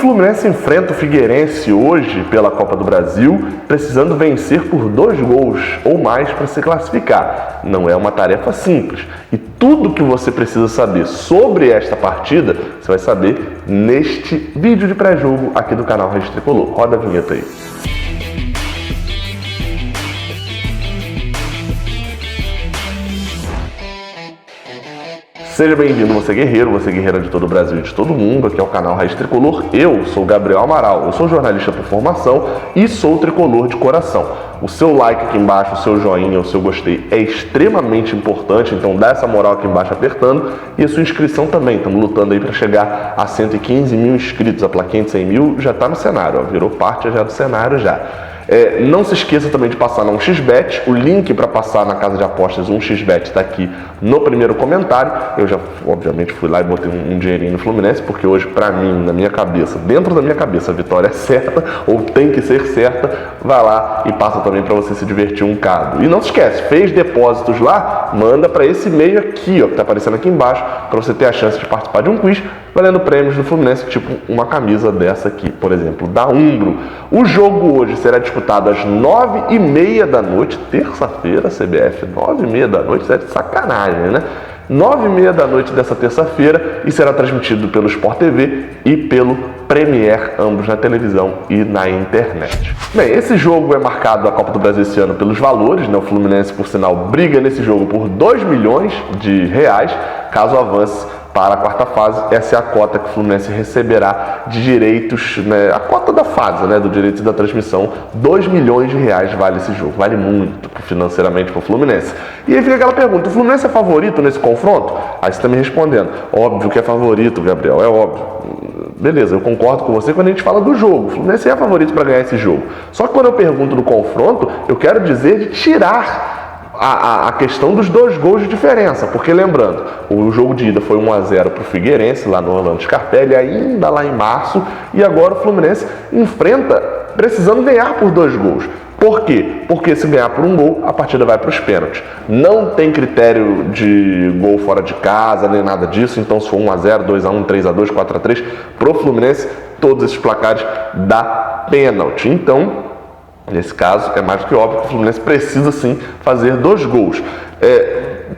Fluminense enfrenta o Figueirense hoje pela Copa do Brasil, precisando vencer por 2 gols ou mais para se classificar. Não é uma tarefa simples. E tudo que você precisa saber sobre esta partida, você vai saber neste vídeo de pré-jogo aqui do canal Raiz Tricolor. Roda a vinheta aí. Seja bem-vindo, você guerreira de todo o Brasil e de todo mundo, aqui é o canal Raiz Tricolor. Eu sou o Gabriel Amaral, eu sou jornalista por formação e sou tricolor de coração. O seu like aqui embaixo, o seu joinha, o seu gostei é extremamente importante, então dá essa moral aqui embaixo apertando, e a sua inscrição também. Estamos lutando aí para chegar a 115 mil inscritos, a plaquinha de 100 mil já está no cenário, ó, virou parte já do cenário já. Não se esqueça também de passar na 1xBet, o link para passar na casa de apostas 1xBet está aqui no primeiro comentário. Eu já, obviamente, fui lá e botei um dinheirinho no Fluminense, porque hoje, para mim, na minha cabeça, dentro da minha cabeça, a vitória é certa, ou tem que ser certa. Vai lá e passa também para você se divertir um bocado. E não se esquece, fez depósitos lá, manda para esse e-mail aqui, ó, que está aparecendo aqui embaixo, para você ter a chance de participar de um quiz, valendo prêmios do Fluminense, tipo uma camisa dessa aqui, por exemplo, da Umbro. O jogo hoje será disputado às 9h30 da noite, terça-feira, CBF, 9h30 da noite, isso é de sacanagem, né? 9h30 da noite dessa terça-feira, e será transmitido pelo Sport TV e pelo Premier, ambos na televisão e na internet. Bem, esse jogo é marcado a Copa do Brasil esse ano pelos valores, né? O Fluminense, por sinal, briga nesse jogo por 2 milhões de reais, caso avance para a quarta fase. Essa é a cota que o Fluminense receberá de direitos, né, a cota da fase, né, do direito da transmissão. 2 milhões de reais vale esse jogo, vale muito financeiramente para o Fluminense. E aí fica aquela pergunta, o Fluminense é favorito nesse confronto? Aí você está me respondendo, óbvio que é favorito, Gabriel, é óbvio. Beleza, eu concordo com você quando a gente fala do jogo. O Fluminense é favorito para ganhar esse jogo. Só que quando eu pergunto do confronto, eu quero dizer de tirar a questão dos 2 gols de diferença, porque lembrando, o jogo de ida foi 1-0 para o Figueirense, lá no Orlando Scarpelli, ainda lá em março, e agora o Fluminense enfrenta precisando ganhar por 2 gols. Por quê? Porque se ganhar por 1 gol, a partida vai para os pênaltis. Não tem critério de gol fora de casa, nem nada disso, então se for 1-0, 2-1, 3-2, 4-3, para o Fluminense, todos esses placares dá pênalti. Então, nesse caso, é mais do que óbvio que o Fluminense precisa sim fazer 2 gols.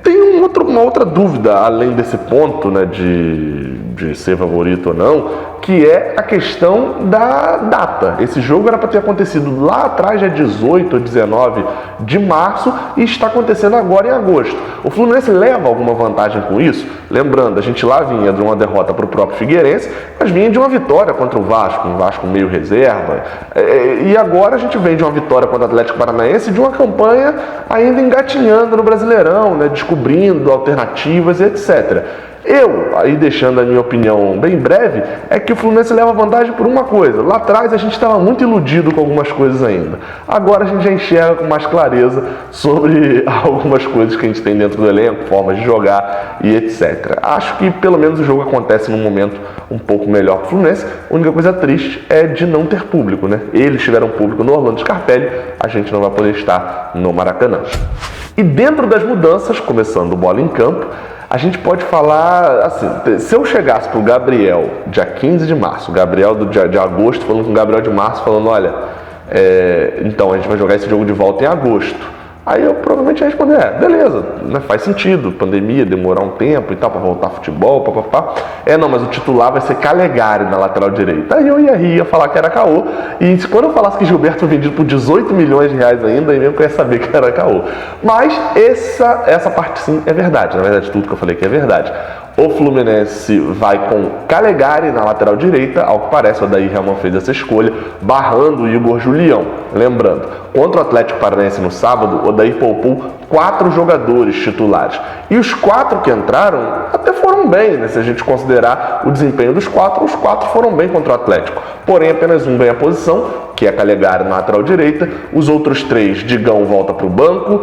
Tem uma outra dúvida, além desse ponto, né, de ser favorito ou não, que é a questão da data. Esse jogo era para ter acontecido lá atrás, dia 18 ou 19 de março, e está acontecendo agora em agosto. O Fluminense leva alguma vantagem com isso? Lembrando, a gente lá vinha de uma derrota para o próprio Figueirense, mas vinha de uma vitória contra o Vasco, um Vasco meio reserva, e agora a gente vem de uma vitória contra o Atlético Paranaense, de uma campanha ainda engatinhando no Brasileirão, né, descobrindo alternativas e etc. Aí deixando a minha opinião bem breve, é que o Fluminense leva vantagem por uma coisa. Lá atrás a gente estava muito iludido com algumas coisas ainda. Agora a gente já enxerga com mais clareza sobre algumas coisas que a gente tem dentro do elenco, formas de jogar e etc. Acho que pelo menos o jogo acontece num momento um pouco melhor para o Fluminense. A única coisa triste é de não ter público, né? Eles tiveram público no Orlando Scarpelli, a gente não vai poder estar no Maracanã. E dentro das mudanças, começando o Bola em Campo, a gente pode falar assim, se eu chegasse para o Gabriel dia 15 de março, o Gabriel de agosto falando com o Gabriel de março, falando, olha, então a gente vai jogar esse jogo de volta em agosto. Aí eu provavelmente ia responder, beleza, né, faz sentido, pandemia, demorar um tempo e tal, para voltar futebol, papapá. Não, mas o titular vai ser Calegari na lateral direita. Aí eu ia rir, ia falar que era caô. E quando eu falasse que Gilberto foi vendido por 18 milhões de reais ainda, aí mesmo que eu ia saber que era caô. Mas essa parte sim é verdade, na verdade tudo que eu falei que é verdade. O Fluminense vai com Calegari na lateral direita, ao que parece o Odair Hellmann fez essa escolha, barrando o Igor Julião. Lembrando, contra o Atlético Paranaense no sábado, o Odair poupou 4 jogadores titulares. E os 4 que entraram até foram bem, né? Se a gente considerar o desempenho dos 4, os 4 foram bem contra o Atlético. Porém, apenas um ganha posição, que é Calegari na lateral direita. Os outros 3, Digão volta para o banco,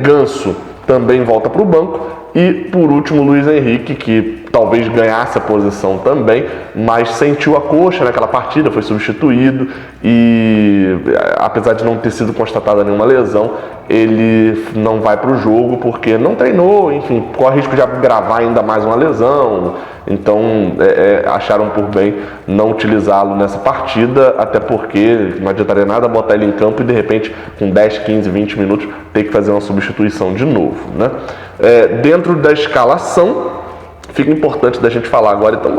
Ganso também volta para o banco. E por último, Luiz Henrique, que talvez ganhasse a posição também, mas sentiu a coxa naquela partida, foi substituído e apesar de não ter sido constatada nenhuma lesão, ele não vai para o jogo porque não treinou, enfim, corre risco de agravar ainda mais uma lesão, então acharam por bem não utilizá-lo nessa partida, até porque não adiantaria nada botar ele em campo e de repente com 10, 15, 20 minutos ter que fazer uma substituição de novo, né? Dentro da escalação, fica importante da gente falar agora, então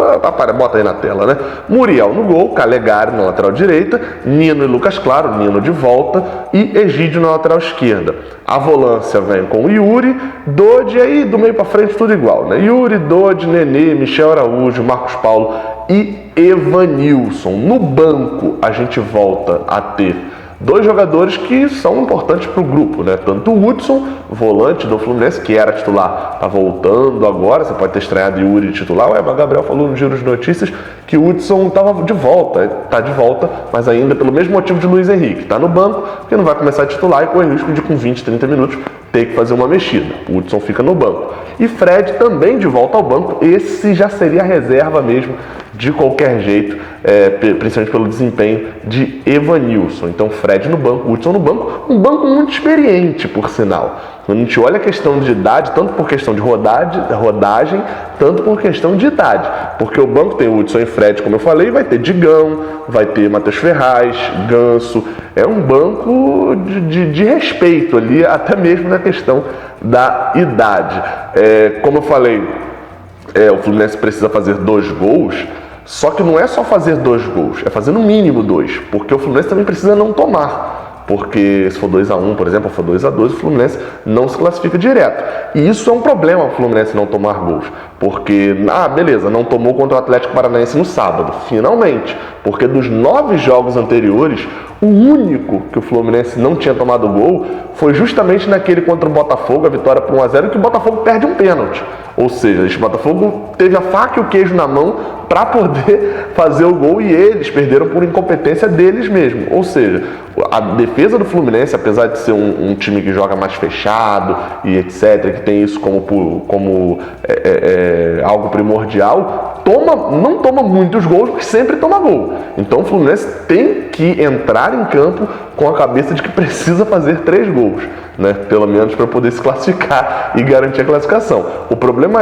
bota aí na tela, né? Muriel no gol, Calegari na lateral direita, Nino e Lucas Claro, Nino de volta e Egídio na lateral esquerda. A volância vem com Yuri, Dodi, aí do meio para frente tudo igual, né? Yuri, Dodi, Nenê, Michel Araújo, Marcos Paulo e Evanilson. No banco a gente volta a ter dois jogadores que são importantes para o grupo, né? Tanto o Hudson, volante do Fluminense, que era titular, tá voltando agora, você pode ter estreado Yuri titular. O Gabriel falou no giro de notícias que o Hudson estava de volta, tá de volta, mas ainda pelo mesmo motivo de Luiz Henrique, tá no banco, porque não vai começar a titular e corre o risco de com 20, 30 minutos ter que fazer uma mexida. O Hudson fica no banco. E Fred também de volta ao banco, esse já seria a reserva mesmo, de qualquer jeito, principalmente pelo desempenho de Evanilson. Então Fred no banco, Hudson no banco, um banco muito experiente, por sinal. Quando a gente olha a questão de idade, tanto por questão de rodagem, tanto por questão de idade. Porque o banco tem Hudson e Fred, como eu falei, vai ter Digão, vai ter Matheus Ferraz, Ganso. É um banco de respeito ali, até mesmo na questão da idade. Como eu falei, o Fluminense precisa fazer 2 gols, só que não é só fazer 2 gols, é fazer no mínimo 2, porque o Fluminense também precisa não tomar. Porque se for 2-1, por exemplo, ou for 2-2, o Fluminense não se classifica direto. E isso é um problema, o Fluminense não tomar gols. Porque, beleza, não tomou contra o Atlético Paranaense no sábado, finalmente. Porque dos 9 jogos anteriores, o único que o Fluminense não tinha tomado gol foi justamente naquele contra o Botafogo, a vitória por 1-0, que o Botafogo perde um pênalti. Ou seja, o Botafogo teve a faca e o queijo na mão para poder fazer o gol e eles perderam por incompetência deles mesmos. Ou seja, a defesa do Fluminense, apesar de ser um time que joga mais fechado e etc., que tem isso como algo primordial, não toma muitos gols, mas sempre toma gol. Então o Fluminense tem que entrar em campo com a cabeça de que precisa fazer 3 gols, né? Pelo menos para poder se classificar e garantir a classificação. O problema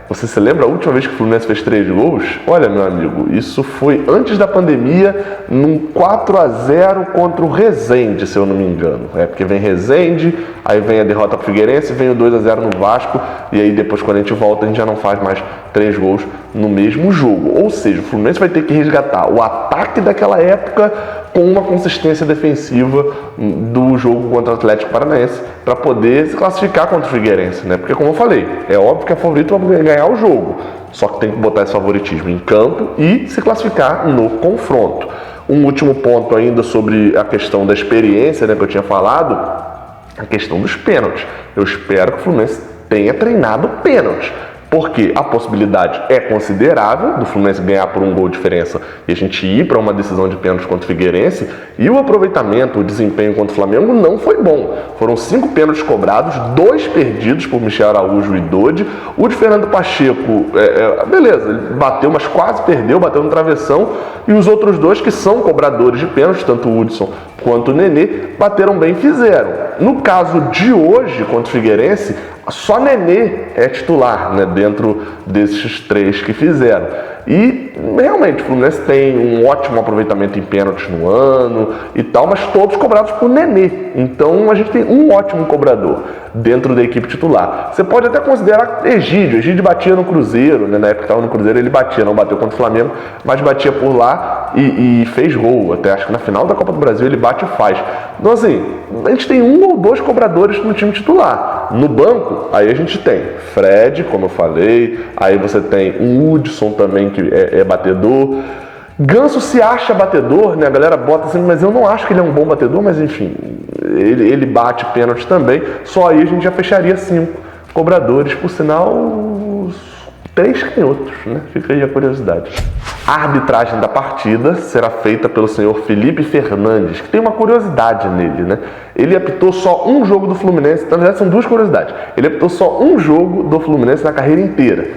você se lembra a última vez que o Fluminense fez 3 gols? Olha, meu amigo, isso foi antes da pandemia, num 4-0 contra o Resende, se eu não me engano. Porque vem Resende, aí vem a derrota pro Figueirense, vem o 2-0 no Vasco, e aí depois quando a gente volta a gente já não faz mais 3 gols no mesmo jogo. Ou seja, o Fluminense vai ter que resgatar o ataque daquela época com uma consistência defensiva do jogo contra o Atlético Paranaense para poder se classificar contra o Figueirense, né? Porque como eu falei, é óbvio que é favorito para ganhar o jogo, só que tem que botar esse favoritismo em campo e se classificar no confronto. Um último ponto ainda sobre a questão da experiência, né, que eu tinha falado, a questão dos pênaltis. Eu espero que o Fluminense tenha treinado pênaltis, porque a possibilidade é considerável do Fluminense ganhar por 1 gol de diferença e a gente ir para uma decisão de pênalti contra o Figueirense, e o aproveitamento, o desempenho contra o Flamengo não foi bom. Foram 5 pênaltis cobrados, 2 perdidos por Michel Araújo e Dodi. O de Fernando Pacheco, beleza, ele bateu, mas quase perdeu, bateu no travessão, e os outros 2 que são cobradores de pênaltis, tanto o Hudson quanto o Nenê, bateram bem e fizeram. No caso de hoje, contra o Figueirense, só Nenê é titular, né, dentro desses 3 que fizeram. E realmente o Fluminense tem um ótimo aproveitamento em pênaltis no ano e tal, mas todos cobrados por Nenê. Então a gente tem um ótimo cobrador dentro da equipe titular. Você pode até considerar Egídio. Egídio batia no Cruzeiro, né? Na época que estava no Cruzeiro ele batia, não bateu contra o Flamengo, mas batia por lá e fez gol. Até acho que na final da Copa do Brasil ele bate e faz. Então assim, a gente tem 1 ou 2 cobradores no time titular. No banco, aí a gente tem Fred, como eu falei, aí você tem um Hudson também, que é batedor. Ganso se acha batedor, né? A galera bota assim, mas eu não acho que ele é um bom batedor, mas enfim, ele bate pênalti também. Só aí a gente já fecharia 5 cobradores, por sinal, 3 canhotos, né? Fica aí a curiosidade. A arbitragem da partida será feita pelo senhor Felipe Fernandes, que tem uma curiosidade nele, né? Ele apitou só um jogo do Fluminense, na verdade são duas curiosidades. Ele apitou só um jogo do Fluminense na carreira inteira.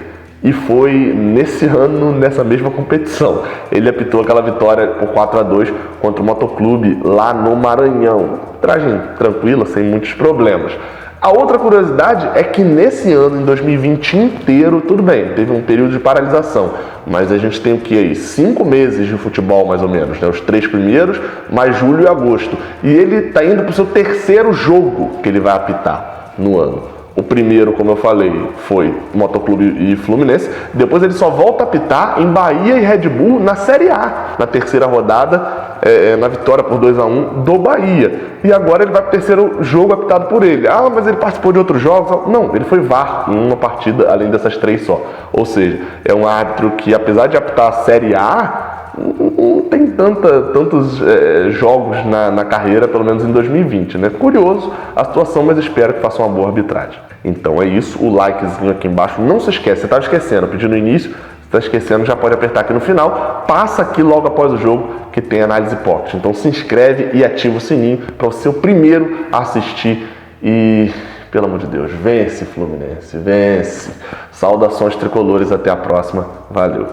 E foi nesse ano, nessa mesma competição. Ele apitou aquela vitória por 4-2 contra o Motoclube lá no Maranhão. Arbitragem tranquila, sem muitos problemas. A outra curiosidade é que nesse ano, em 2020 inteiro, tudo bem, teve um período de paralisação, mas a gente tem o que aí? 5 meses de futebol, mais ou menos, né? Os 3 primeiros, mais julho e agosto. E ele está indo para o seu terceiro jogo que ele vai apitar no ano. O primeiro, como eu falei, foi Motoclube e Fluminense. Depois ele só volta a apitar em Bahia e Red Bull na Série A, na terceira rodada, na vitória por 2-1 do Bahia. E agora ele vai para o terceiro jogo apitado por ele. Ah, mas ele participou de outros jogos? Não, ele foi VAR em uma partida, além dessas 3 só. Ou seja, é um árbitro que, apesar de apitar a Série A, não tem tantos jogos na carreira, pelo menos em 2020, né? Curioso a situação, mas espero que faça uma boa arbitragem. Então é isso, o likezinho aqui embaixo, não se esquece, você estava esquecendo, pedi no início, você está esquecendo, já pode apertar aqui no final, passa aqui logo após o jogo que tem análise pocket. Então se inscreve e ativa o sininho para ser o primeiro a assistir e, pelo amor de Deus, vence Fluminense, vence. Saudações tricolores, até a próxima, valeu.